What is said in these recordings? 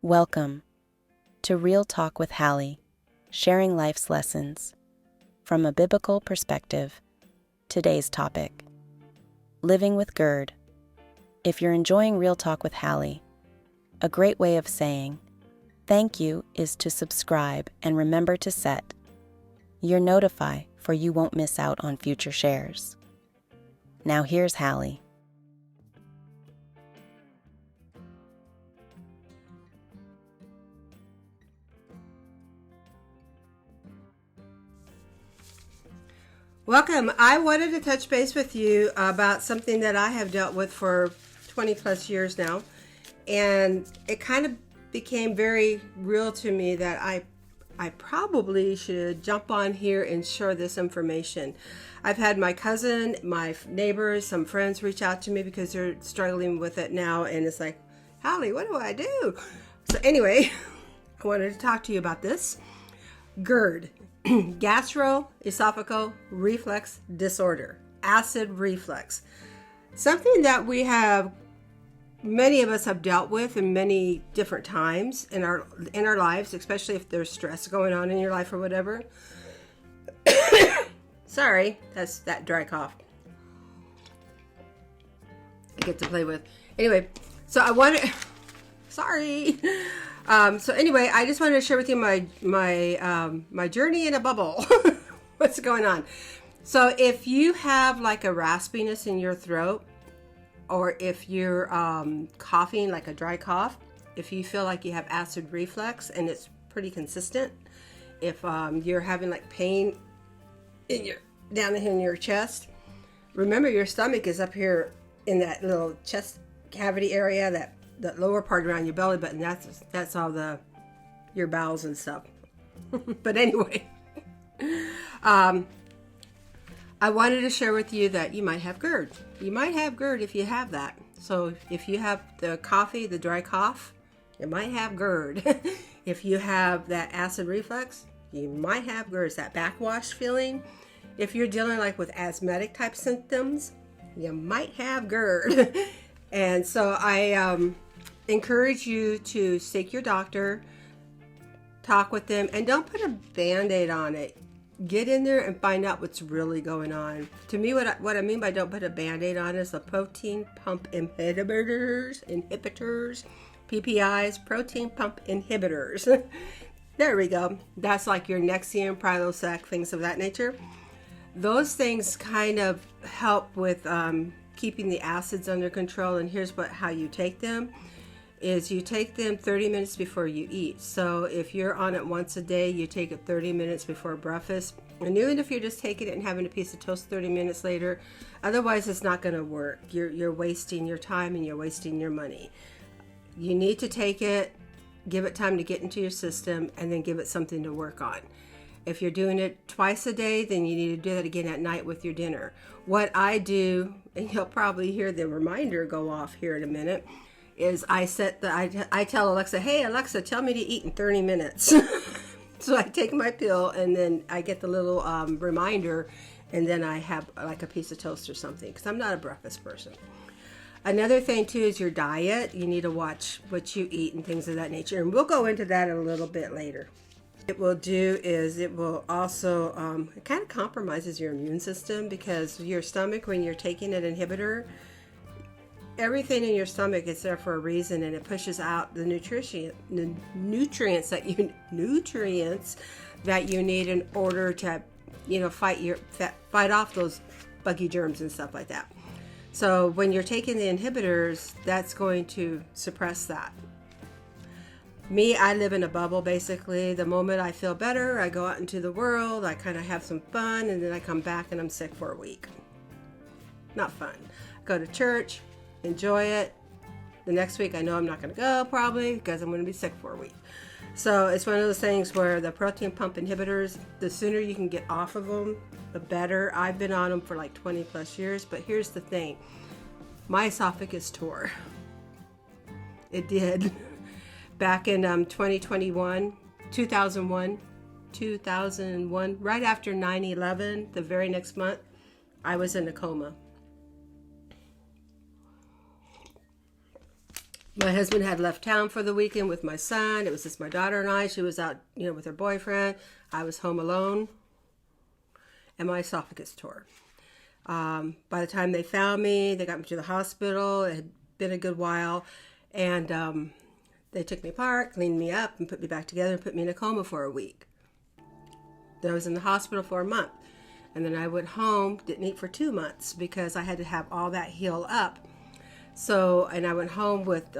Welcome to Real Talk with Hallie, sharing life's lessons from a biblical perspective. Today's topic: living with GERD. If you're enjoying Real Talk with Hallie, a great way of saying thank you is to subscribe and remember to set your notify for you won't miss out on future shares. Now here's Hallie. Welcome. I wanted to touch base with you about something that I have dealt with for 20 plus years now. And it kind of became very real to me that I probably should jump on here and share this information. I've had my cousin, my neighbors, some friends reach out to me because they're struggling with it now. And it's like, Hallie, what do I do? So anyway, I wanted to talk to you about this. GERD. Gastroesophageal reflux disorder, acid reflux, something that many of us have dealt with in many different times in our lives, especially if there's stress going on in your life or whatever. Sorry, that's that dry cough I get to play with. Anyway, so So anyway, I just wanted to share with you my journey in a bubble. What's going on? So if you have like a raspiness in your throat, or if you're coughing like a dry cough, if you feel like you have acid reflux and it's pretty consistent, if you're having like pain down in your chest, remember your stomach is up here in that little chest cavity area, that lower part around your belly button. That's all your bowels and stuff. But anyway, I wanted to share with you that you might have GERD. You might have GERD if you have that. So if you have the dry cough, you might have GERD. If you have that acid reflux, you might have GERD. It's that backwash feeling. If you're dealing like with asthmatic type symptoms, you might have GERD. And so I encourage you to seek your doctor, talk with them, and don't put a Band-Aid on it. Get in there and find out what's really going on. To me, what I mean by don't put a Band-Aid on is the protein pump inhibitors, PPIs, protein pump inhibitors. There we go. That's like your Nexium, Prilosec, things of that nature. Those things kind of help with keeping the acids under control. And here's how you take them. Is you take them 30 minutes before you eat. So if you're on it once a day, you take it 30 minutes before breakfast. And even if you're just taking it and having a piece of toast 30 minutes later, otherwise it's not going to work. You're wasting your time and you're wasting your money. You need to take it, give it time to get into your system, and then give it something to work on. If you're doing it twice a day, then you need to do that again at night with your dinner. What I do, and you'll probably hear the reminder go off here in a minute, is I tell Alexa, hey Alexa, tell me to eat in 30 minutes. So I take my pill and then I get the little reminder, and then I have like a piece of toast or something, because I'm not a breakfast person. Another thing too is your diet. You need to watch what you eat and things of that nature, and we'll go into that a little bit later. It will do is it will also it kind of compromises your immune system, because your stomach, when you're taking an inhibitor, everything in your stomach is there for a reason, and it pushes out the nutrients that you need in order to fight off those buggy germs and stuff like that. So when you're taking the inhibitors, that's going to suppress that. Me, I live in a bubble basically. The moment I feel better, I go out into the world, I kind of have some fun, and then I come back and I'm sick for a week. Not fun. Go to church, enjoy it. The next week I know I'm not going to go probably, because I'm going to be sick for a week. So it's one of those things where the protein pump inhibitors, the sooner you can get off of them, the better. I've been on them for like 20 plus years, but here's the thing. My esophagus tore. It did. Back in 2001, right after 9/11, the very next month, I was in a coma. My husband had left town for the weekend with my son. It was just my daughter and I. She was out, with her boyfriend. I was home alone, and my esophagus tore. By the time they found me, they got me to the hospital. It had been a good while, and they took me apart, cleaned me up, and put me back together and put me in a coma for a week. Then I was in the hospital for a month, and then I went home, didn't eat for 2 months because I had to have all that heal up. So, and I went home with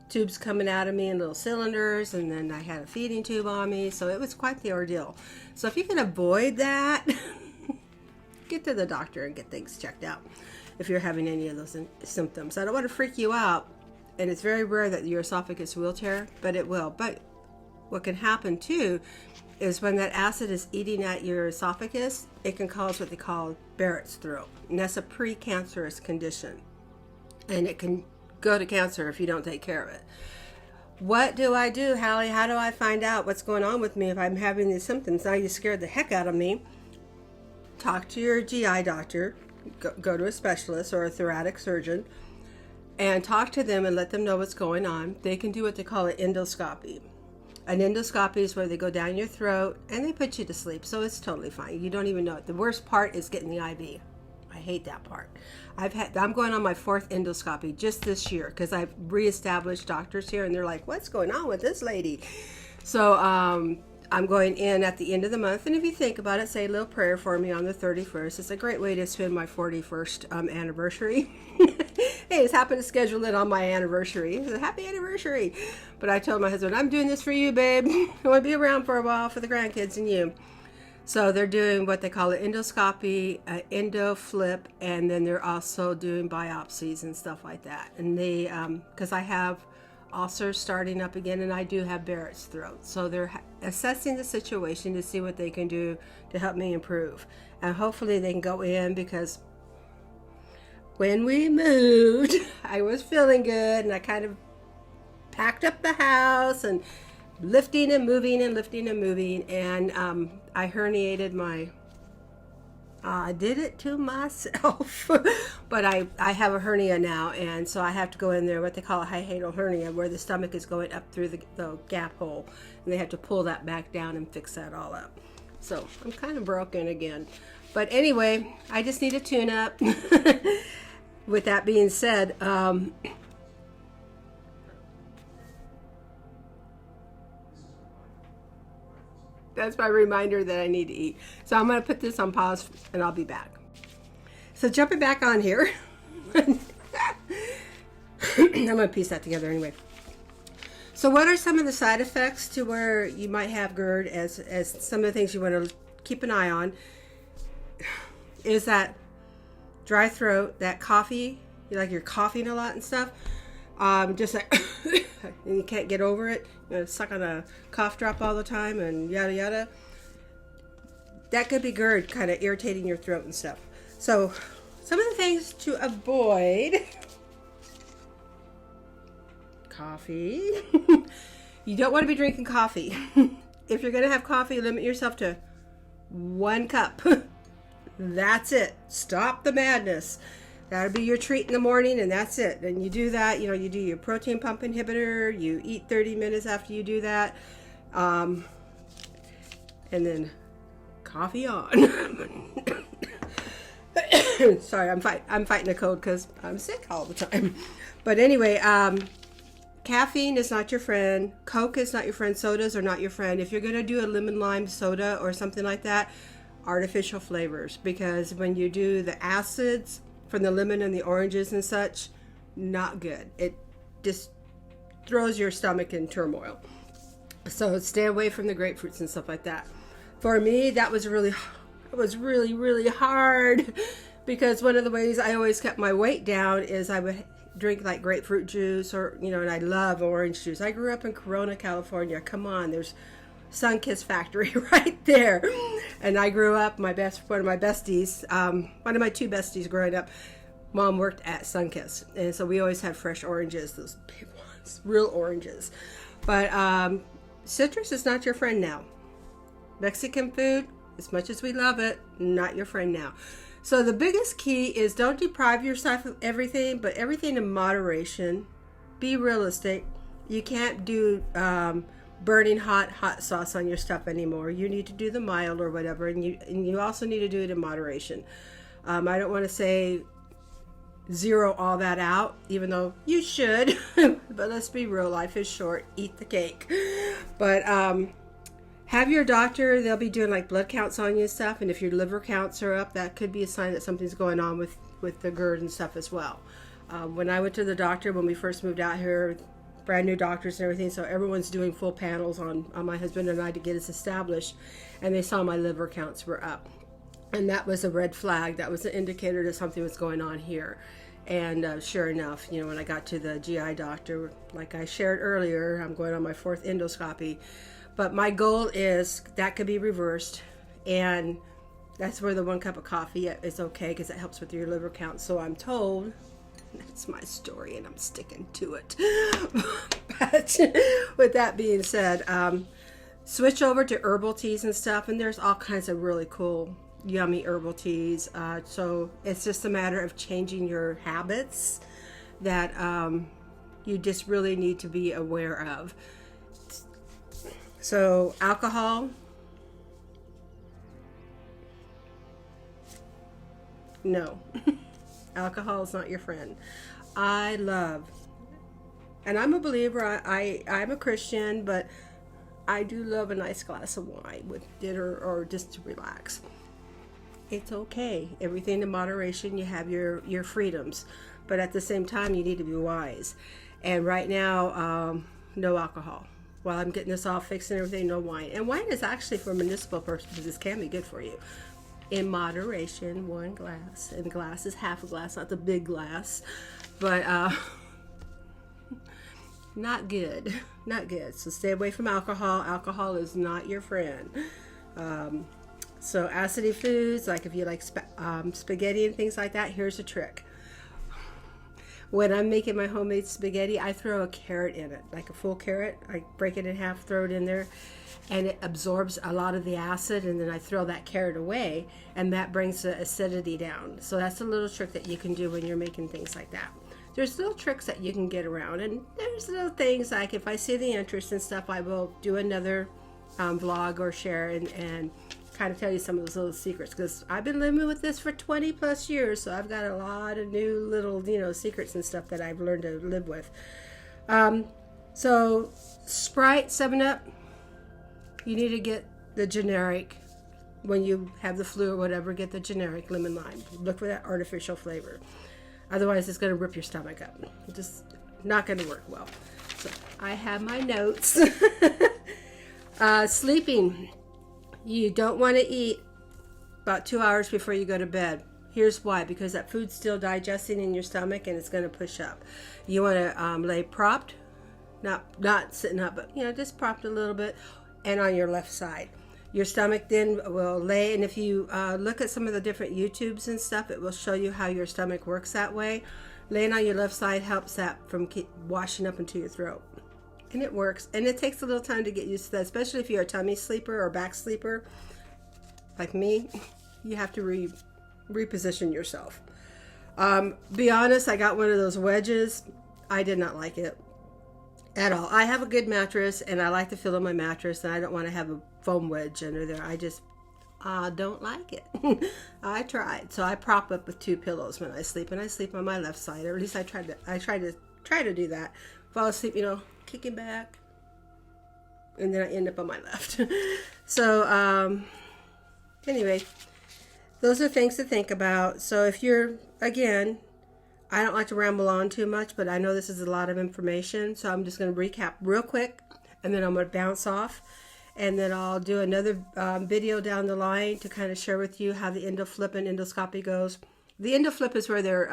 tubes coming out of me in little cylinders, and then I had a feeding tube on me. So it was quite the ordeal. So if you can avoid that, get to the doctor and get things checked out if you're having any of those symptoms. I don't want to freak you out, and it's very rare that your esophagus will tear, but it will. But what can happen too is when that acid is eating at your esophagus, it can cause what they call Barrett's throat, and that's a precancerous condition. And it can go to cancer if you don't take care of it. What do I do, Hallie? How do I find out what's going on with me if I'm having these symptoms? Now you scared the heck out of me. Talk to your GI doctor. Go to a specialist or a thoracic surgeon and talk to them and let them know what's going on. They can do what they call an endoscopy. An endoscopy is where they go down your throat and they put you to sleep. So it's totally fine. You don't even know it. The worst part is getting the IV. I hate that part. I'm going on my 4th endoscopy just this year because I've reestablished doctors here, and they're like, what's going on with this lady? So I'm going in at the end of the month, and if you think about it, say a little prayer for me on the 31st. It's a great way to spend my 41st anniversary. Hey, it's happened to schedule it on my anniversary. It's a happy anniversary. But I told my husband, I'm doing this for you, babe. I want to be around for a while for the grandkids and you. So they're doing what they call an endoscopy, an endo flip, and then they're also doing biopsies and stuff like that. And they, because I have ulcers starting up again, and I do have Barrett's throat. So they're assessing the situation to see what they can do to help me improve. And hopefully they can go in, because when we moved, I was feeling good, and I kind of packed up the house and lifting and moving and lifting and moving, and I herniated I did it to myself, but I have a hernia now, and so I have to go in there, what they call a hiatal hernia, where the stomach is going up through the gap hole, and they have to pull that back down and fix that all up. So I'm kind of broken again, but anyway, I just need a tune-up. With that being said, that's my reminder that I need to eat. So I'm going to put this on pause and I'll be back. So jumping back on here. I'm going to piece that together anyway. So what are some of the side effects to where you might have GERD, as some of the things you want to keep an eye on? Is that dry throat, that coffee, you're coughing a lot and stuff. Just like, and you can't get over it. Suck on a cough drop all the time and yada yada. That could be GERD, kind of irritating your throat and stuff. So, some of the things to avoid: coffee. You don't want to be drinking coffee. If you're going to have coffee, limit yourself to 1 cup. That's it. Stop the madness. That'll be your treat in the morning, and that's it. And you do that, you do your protein pump inhibitor, you eat 30 minutes after you do that, and then coffee on. Sorry, I'm fighting a cold because I'm sick all the time. But anyway, caffeine is not your friend. Coke is not your friend. Sodas are not your friend. If you're going to do a lemon lime soda or something like that, artificial flavors, because when you do the acids from the lemon and the oranges and such, not good. It just throws your stomach in turmoil. So stay away from the grapefruits and stuff like that. For me, that was really hard, because one of the ways I always kept my weight down is I would drink like grapefruit juice, or and I love orange juice. I grew up in Corona, California. Come on, there's Sunkist factory right there. And I grew up, one of my besties, one of my 2 besties growing up, mom worked at Sunkist, and so we always had fresh oranges, those big ones, real oranges. But citrus is not your friend now. Mexican food, as much as we love it, not your friend now. So the biggest key is don't deprive yourself of everything, but everything in moderation. be realistic. You can't do burning hot sauce on your stuff anymore. You need to do the mild or whatever, and you also need to do it in moderation. I don't want to say zero all that out, even though you should, but let's be real, life is short, eat the cake. But have your doctor, they'll be doing like blood counts on you and stuff, and if your liver counts are up, that could be a sign that something's going on with the GERD and stuff as well. When I went to the doctor when we first moved out here, brand new doctors and everything, so everyone's doing full panels on my husband and I to get us established, and they saw my liver counts were up, and that was a red flag. That was an indicator that something was going on here. And sure enough, when I got to the GI doctor, like I shared earlier, I'm going on my 4th endoscopy, but my goal is that could be reversed, and that's where the 1 cup of coffee is okay, because it helps with your liver count, so I'm told. That's my story, and I'm sticking to it. But with that being said, switch over to herbal teas and stuff, and there's all kinds of really cool, yummy herbal teas. So it's just a matter of changing your habits that you just really need to be aware of. So alcohol, no. Alcohol is not your friend. And I'm a believer, I'm a Christian, but I do love a nice glass of wine with dinner or just to relax. It's okay. Everything in moderation. You have your freedoms, but at the same time, you need to be wise. And right now, no alcohol. While I'm getting this all fixed and everything, no wine. And wine is actually, for municipal purposes, can be good for you. In moderation, 1 glass, and the glass is half a glass, not the big glass, but not good. So stay away from alcohol. Alcohol is not your friend. So acidy foods, like if you like spaghetti and things like that, here's a trick. When I'm making my homemade spaghetti, I throw a carrot in it, like a full carrot. I break it in half, throw it in there, and it absorbs a lot of the acid, and then I throw that carrot away, and that brings the acidity down. So that's a little trick that you can do when you're making things like that. There's little tricks that you can get around, and there's little things like if I see the interest and stuff, I will do another vlog or share and kind of tell you some of those little secrets, because I've been living with this for 20 plus years, so I've got a lot of new little secrets and stuff that I've learned to live with. So Sprite, 7-Up, you need to get the generic. When you have the flu or whatever, get the generic lemon lime. Look for that artificial flavor. Otherwise, it's going to rip your stomach up. It's just not going to work well. So I have my notes. Sleeping. You don't want to eat about 2 hours before you go to bed. Here's why. Because that food's still digesting in your stomach, and it's going to push up. You want to lay propped, not sitting up, but just propped a little bit, and on your left side. Your stomach then will lay, and if you look at some of the different YouTubes and stuff, it will show you how your stomach works that way. Laying on your left side helps that from washing up into your throat. And it works, and it takes a little time to get used to that, especially if you're a tummy sleeper or back sleeper like me. You have to reposition yourself. Be honest, I got one of those wedges. I did not like it at all. I have a good mattress, and I like the feel of my mattress, and I don't want to have a foam wedge under there. I just don't like it. I tried, so I prop up with 2 pillows when I sleep, and I sleep on my left side, or at least I try to do that. Fall asleep, kicking back, and then I end up on my left. So anyway, those are things to think about. So if you're, again, I don't like to ramble on too much, but I know this is a lot of information, so I'm just going to recap real quick, and then I'm going to bounce off, and then I'll do another video down the line to kind of share with you how the endoflip and endoscopy goes. The endoflip is where they're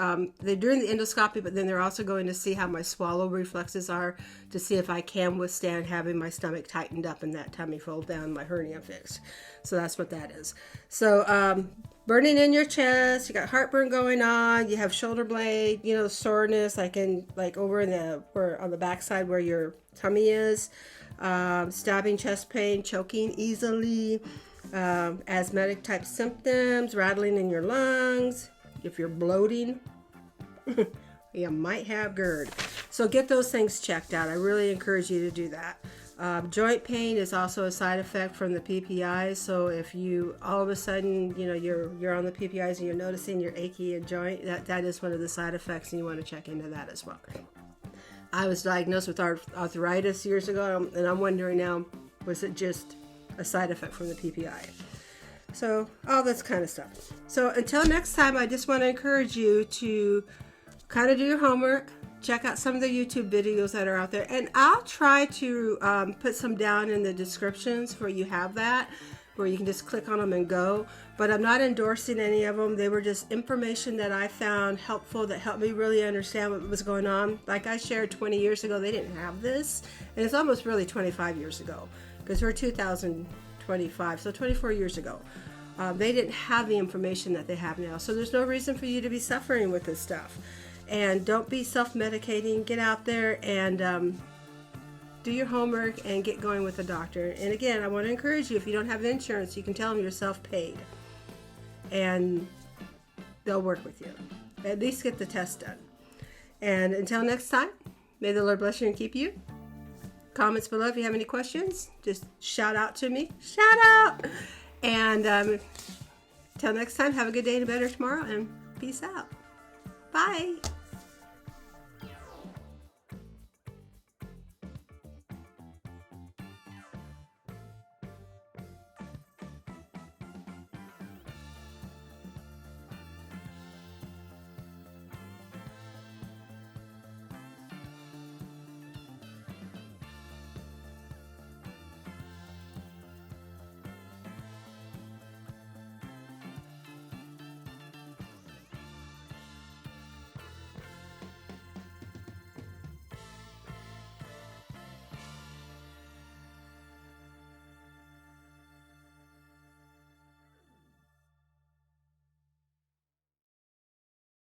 doing the endoscopy, but then they're also going to see how my swallow reflexes are to see if I can withstand having my stomach tightened up and that tummy fold down, my hernia fixed. So that's what that is. So burning in your chest, you got heartburn going on, you have shoulder blade, soreness, like over in on the backside where your tummy is, stabbing chest pain, choking easily, asthmatic type symptoms, rattling in your lungs. If you're bloating, you might have GERD. So get those things checked out. I really encourage you to do that. Joint pain is also a side effect from the PPIs. So if you all of a sudden, you're on the PPIs and you're noticing you're achy in joint, that is one of the side effects, and you want to check into that as well. I was diagnosed with arthritis years ago, and I'm wondering now, was it just a side effect from the PPI? So all this kind of stuff. So until next time, I just want to encourage you to kind of do your homework. Check out some of the YouTube videos that are out there. And I'll try to put some down in the descriptions where you have that, where you can just click on them and go. But I'm not endorsing any of them. They were just information that I found helpful, that helped me really understand what was going on. Like I shared 20 years ago, they didn't have this. And it's almost really 25 years ago, because we're 2025, so 24 years ago. They didn't have the information that they have now. So there's no reason for you to be suffering with this stuff. And don't be self-medicating. Get out there and do your homework and get going with the doctor. And again, I want to encourage you, if you don't have insurance, you can tell them you're self-paid. And they'll work with you. At least get the test done. And until next time, may the Lord bless you and keep you. Comments below if you have any questions. Just shout out to me. Shout out! And until next time, have a good day and a better tomorrow. And peace out. Bye.